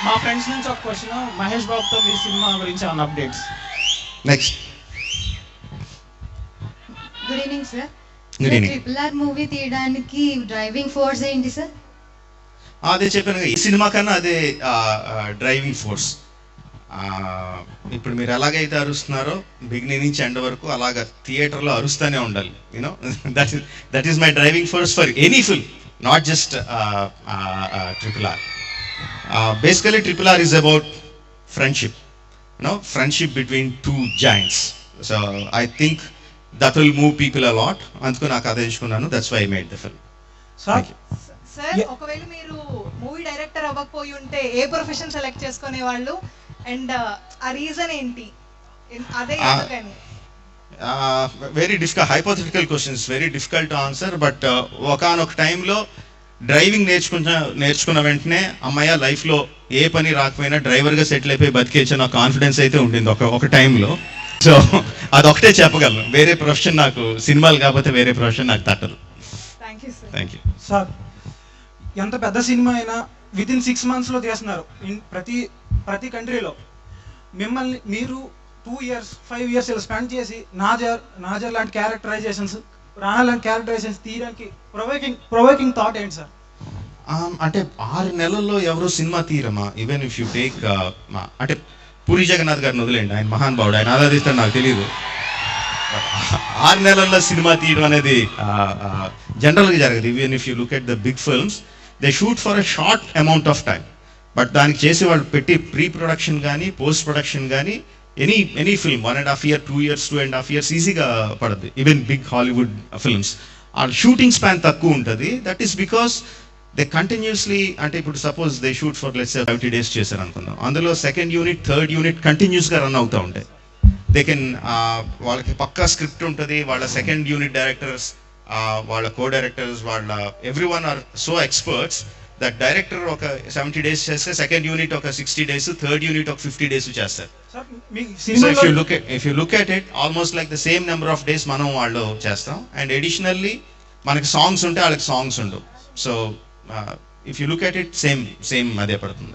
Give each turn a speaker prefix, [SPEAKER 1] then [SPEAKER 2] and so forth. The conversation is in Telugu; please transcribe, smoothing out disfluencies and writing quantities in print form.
[SPEAKER 1] మా ఫ్రెండ్స్ నుంచి ఒక క్వశ్చన్, మహేష్ బాబుతో మీ సినిమా గురించి ఏమైనా updates?
[SPEAKER 2] Next.
[SPEAKER 3] Good evening sir.
[SPEAKER 2] Good evening.
[SPEAKER 3] Triple R movie తీయడానికి డ్రైవింగ్ ఫోర్స్ ఏంటి సార్?
[SPEAKER 2] అదే చెప్పాను, ఈ సినిమా కన్నా అదే డ్రైవింగ్ ఫోర్స్. ఇప్పుడు మీరు ఎలాగైతే అరుస్తున్నారో బిగినింగ్ నుంచి ఎండ్ వరకు అలాగ థియేటర్లో అరుస్తూనే ఉండాలి. You know that is my driving force for any film, not just triple R. Basically triple R is about friendship, friendship between two giants. So I think that will move people a lot. అందుకు నాకు అదే ఎంచుకున్నాను, that's why I made the film.
[SPEAKER 1] Sir
[SPEAKER 4] sir, ఒకవేళ మీరు మూవీ డైరెక్టర్ అవ్వకపోయి ఉంటే ఏ ప్రొఫెషన్ సెలెక్ట్ చేసుకునేవాళ్ళు, అండ్ ఆ రీజన్ ఏంటి, అదే ఎందుకని?
[SPEAKER 2] Very difficult hypothetical questions, very difficult to answer. But ఒకనొక టైంలో డ్రైవింగ్ నేర్చుకున్న వెంటనే అమ్మాయి లైఫ్లో ఏ పని రాకపోయినా డ్రైవర్గా సెటిల్ అయిపోయి బతికేచ్చే నాకు కాన్ఫిడెన్స్ అయితే ఉండింది ఒక టైంలో. సో అదొకటే చెప్పగలను. వేరే ప్రొఫెషన్ నాకు, సినిమాలు కాకపోతే వేరే ప్రొఫెషన్ నాకు తట్టదు. Thank you
[SPEAKER 1] sir. ఎంత పెద్ద సినిమా అయినా వితిన్ 6 monthsలో తీస్తున్నారు ప్రతి కంట్రీలో. మిమ్మల్ని మీరు 2 years 5 years ఇలా స్పెండ్ చేసి నాజర్ లాంటి క్యారెక్టరైజేషన్స్, రానా లాంటి క్యారెక్టరైజేషన్స్ తీయడానికి ప్రొవోకింగ్ థాట్ ఏంటి సార్?
[SPEAKER 2] అంటే 6 నెలల్లో ఎవరు సినిమా తీరమా? ఈవెన్ ఇఫ్ యూ టేక్ అంటే పూరి జగన్నాథ్ గారిని వదిలేండి, ఆయన మహానుభావుడు, ఆయన ఆరాధిస్తాడు నాకు తెలియదు. 6 నెలల్లో సినిమా తీయడం అనేది జనరల్గా జరగదు. Even if you look at the big films, they shoot for a short amount of time. But దానికి చేసి వాళ్ళు పెట్టి ప్రీ ప్రొడక్షన్ కానీ పోస్ట్ ప్రొడక్షన్ కానీ any film 1.5 years 2 years 2.5 years ఈజీగా పడుతుంది. ఈవెన్ బిగ్ హాలీవుడ్ ఫిల్మ్స్ ఆ షూటింగ్ స్పాన్ తక్కువ ఉంటుంది. That is because they continuously, అంటే ఇప్పుడు suppose they shoot for let's say 50 days చేశారు అనుకుందాం, అందులో సెకండ్ యూనిట్ థర్డ్ యూనిట్ కంటిన్యూస్గా రన్ అవుతూ ఉంటాయి. దే కెన్ వాళ్ళకి పక్కా స్క్రిప్ట్ ఉంటుంది, వాళ్ళ సెకండ్ యూనిట్ డైరెక్టర్స్, వాళ్ళ కో డైరెక్టర్స్, వాళ్ళ every one or so experts that director ఒక 70 days చేస్తే సెకండ్ యూనిట్ ఒక 60 days, థర్డ్ యూనిట్ ఒక 50 days చేస్తారు. So if you look at it, almost like the same number of days మనం వాళ్ళు చేస్తాం. అండ్ ఎడిషనల్లీ మనకి సాంగ్స్ ఉంటే వాళ్ళకి సాంగ్స్ ఉండవు. So if you look at it same అదే పడుతుంది.